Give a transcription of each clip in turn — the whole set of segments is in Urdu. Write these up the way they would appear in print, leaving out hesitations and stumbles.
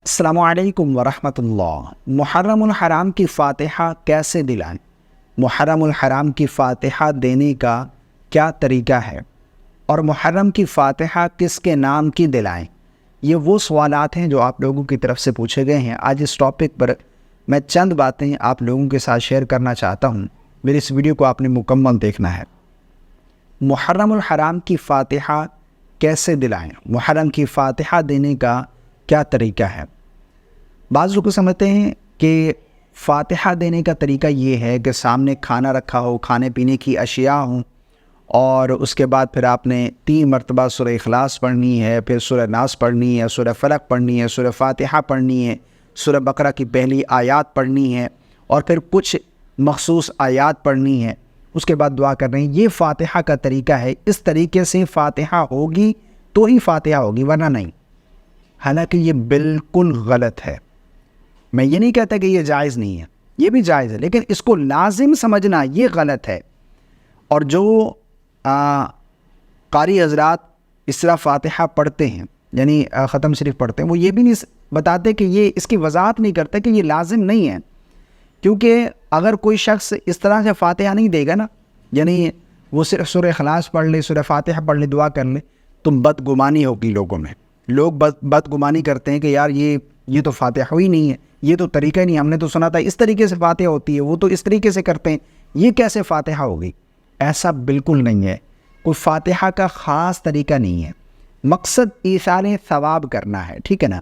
السلام علیکم ورحمۃ اللہ۔ محرم الحرام کی فاتحہ کیسے دلائیں؟ محرم الحرام کی فاتحہ دینے کا کیا طریقہ ہے؟ اور محرم کی فاتحہ کس کے نام کی دلائیں؟ یہ وہ سوالات ہیں جو آپ لوگوں کی طرف سے پوچھے گئے ہیں۔ آج اس ٹاپک پر میں چند باتیں آپ لوگوں کے ساتھ شیئر کرنا چاہتا ہوں۔ میری اس ویڈیو کو آپ نے مکمل دیکھنا ہے۔ محرم الحرام کی فاتحہ کیسے دلائیں؟ محرم کی فاتحہ دینے کا کیا طریقہ ہے؟ بعض لوگ سمجھتے ہیں کہ فاتحہ دینے کا طریقہ یہ ہے کہ سامنے کھانا رکھا ہو، کھانے پینے کی اشیاء ہوں، اور اس کے بعد پھر آپ نے 3 مرتبہ سورہ اخلاص پڑھنی ہے، پھر سورہ ناس پڑھنی ہے، سورہ فلق پڑھنی ہے، سورہ فاتحہ پڑھنی ہے، سورہ بقرہ کی پہلی آیات پڑھنی ہے، اور پھر کچھ مخصوص آیات پڑھنی ہے، اس کے بعد دعا کر رہے ہیں۔ یہ فاتحہ کا طریقہ ہے۔ اس طریقے سے فاتحہ ہوگی تو ہی فاتحہ ہوگی، ورنہ نہیں۔ حالانکہ یہ بالکل غلط ہے۔ میں یہ نہیں کہتا کہ یہ جائز نہیں ہے، یہ بھی جائز ہے، لیکن اس کو لازم سمجھنا یہ غلط ہے۔ اور جو قاری حضرات اس طرح فاتحہ پڑھتے ہیں، یعنی ختم شریف پڑھتے ہیں، وہ یہ بھی نہیں بتاتے کہ یہ اس کی وضاحت نہیں کرتے کہ یہ لازم نہیں ہے، کیونکہ اگر کوئی شخص اس طرح سے فاتحہ نہیں دے گا نا، یعنی وہ صرف سورہ اخلاص پڑھ لے، سورہ فاتحہ پڑھ لے، دعا کر لے، تو بدگمانی ہوگی لوگوں میں۔ لوگ بدگمانی کرتے ہیں کہ یار یہ تو فاتحہ ہی نہیں ہے، یہ تو طریقہ نہیں، ہم نے تو سنا تھا اس طریقے سے فاتحہ ہوتی ہے، وہ تو اس طریقے سے کرتے ہیں، یہ کیسے فاتحہ ہوگی؟ ایسا بالکل نہیں ہے۔ کوئی فاتحہ کا خاص طریقہ نہیں ہے۔ مقصد ایصال ثواب کرنا ہے، ٹھیک ہے نا؟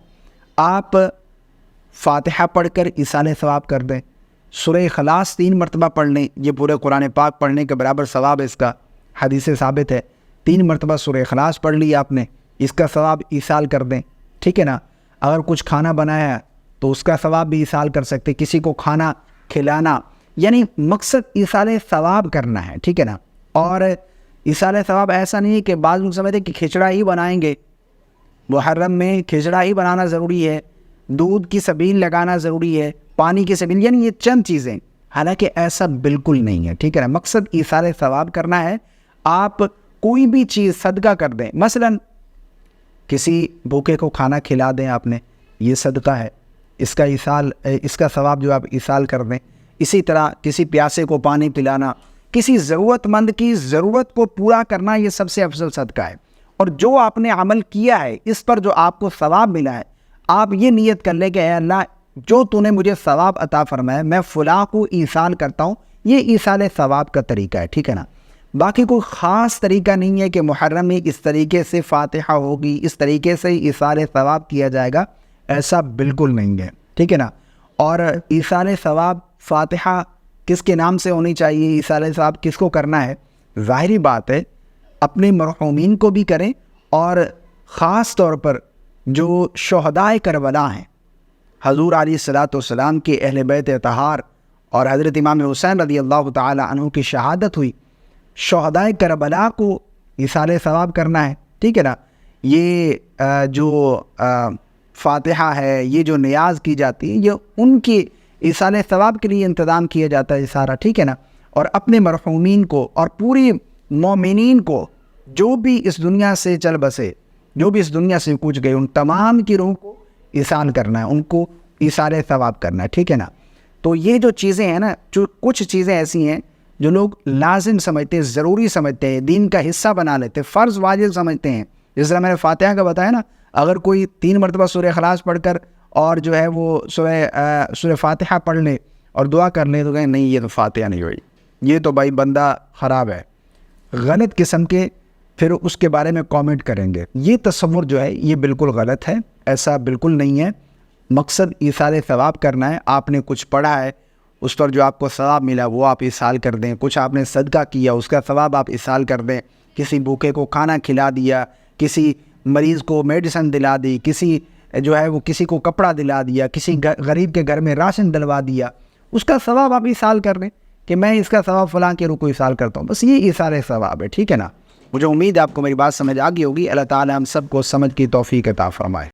آپ فاتحہ پڑھ کر ایصال ثواب کر دیں، سورہ اخلاص 3 مرتبہ پڑھ لیں، یہ پورے قرآن پاک پڑھنے کے برابر ثواب ہے، اس کا حدیث سے ثابت ہے۔ 3 مرتبہ سورہ اخلاص پڑھ لی آپ نے، اس کا ثواب ایصال کر دیں، ٹھیک ہے نا؟ اگر کچھ کھانا بنایا ہے تو اس کا ثواب بھی ایصال کر سکتے، کسی کو کھانا کھلانا، یعنی مقصد ایصال ثواب کرنا ہے، ٹھیک ہے نا؟ اور ایصال ثواب ایسا نہیں ہے کہ بعض لوگ سمجھتے ہیں کہ کھچڑا ہی بنائیں گے، محرم میں کھچڑا ہی بنانا ضروری ہے، دودھ کی سبیل لگانا ضروری ہے، پانی کی سبیل، یعنی یہ چند چیزیں، حالانکہ ایسا بالکل نہیں ہے، ٹھیک ہے نا؟ مقصد ایصال ثواب کرنا ہے۔ آپ کوئی بھی چیز صدقہ کر دیں، مثلا کسی بھوکے کو کھانا کھلا دیں آپ نے، یہ صدقہ ہے، اس کا ثواب جو آپ ایصال کر دیں۔ اسی طرح کسی پیاسے کو پانی پلانا، کسی ضرورت مند کی ضرورت کو پورا کرنا، یہ سب سے افضل صدقہ ہے۔ اور جو آپ نے عمل کیا ہے اس پر جو آپ کو ثواب ملا ہے، آپ یہ نیت کر لیں کہ اے اللہ، جو تو نے مجھے ثواب عطا فرمایا، میں فلاں کو ایصال کرتا ہوں، یہ ایصال ثواب کا طریقہ ہے، ٹھیک ہے نا؟ باقی کوئی خاص طریقہ نہیں ہے کہ محرم میں اس طریقے سے فاتحہ ہوگی، اس طریقے سے ایصال ثواب کیا جائے گا، ایسا بالکل نہیں ہے، ٹھیک ہے نا؟ اور ایصال ثواب فاتحہ کس کے نام سے ہونی چاہیے، ایصال ثواب کس کو کرنا ہے؟ ظاہری بات ہے اپنے مرحومین کو بھی کریں، اور خاص طور پر جو شہدائے کربلا ہیں، حضور علیہ الصلوۃ والسلام کے اہل بیت اطہار اور حضرت امام حسین رضی اللہ تعالی عنہ کی شہادت ہوئی، شہدائے کربلا کو ایصال ثواب کرنا ہے، ٹھیک ہے نا؟ یہ جو فاتحہ ہے، یہ جو نیاز کی جاتی ہے، یہ ان کی ایصال ثواب کے لیے انتظام کیا جاتا ہے سارا، ٹھیک ہے نا؟ اور اپنے مرحومین کو اور پوری مومنین کو، جو بھی اس دنیا سے چل بسے، جو بھی اس دنیا سے کوچ گئے، ان تمام کی روح کو ایصال کرنا ہے، ان کو ایصال ثواب کرنا ہے، ٹھیک ہے نا؟ تو یہ جو چیزیں ہیں نا، جو کچھ چیزیں ایسی ہیں جو لوگ لازم سمجھتے ہیں، ضروری سمجھتے ہیں، دین کا حصہ بنا لیتے ہیں، فرض واجب سمجھتے ہیں۔ جس طرح میں نے فاتحہ کا بتایا نا، اگر کوئی 3 مرتبہ سورہ اخلاص پڑھ کر اور جو ہے وہ سورہ فاتحہ پڑھ لے اور دعا کر لے، تو کہیں نہیں، یہ تو فاتحہ نہیں ہوئی، یہ تو بھائی بندہ خراب ہے، غلط قسم کے پھر اس کے بارے میں کامنٹ کریں گے۔ یہ تصور جو ہے یہ بالکل غلط ہے، ایسا بالکل نہیں ہے۔ مقصد ایصال ثواب کرنا ہے۔ آپ نے کچھ پڑھا ہے، اس پر جو آپ کو ثواب ملا وہ آپ ایصال کر دیں، کچھ آپ نے صدقہ کیا، اس کا ثواب آپ ایصال کر دیں، کسی بھوکے کو کھانا کھلا دیا، کسی مریض کو میڈیسن دلا دی، کسی جو ہے وہ کسی کو کپڑا دلا دیا، کسی غریب کے گھر میں راشن دلوا دیا، اس کا ثواب آپ ایصال کر دیں کہ میں اس کا ثواب فلاں کے روح کو ایصال کرتا ہوں، بس یہ ایصال ثواب ہے، ٹھیک ہے نا؟ مجھے امید ہے آپ کو میری بات سمجھ آ گئی ہوگی۔ اللہ تعالی ہم سب کو سمجھ کی توفیق عطا فرمائے۔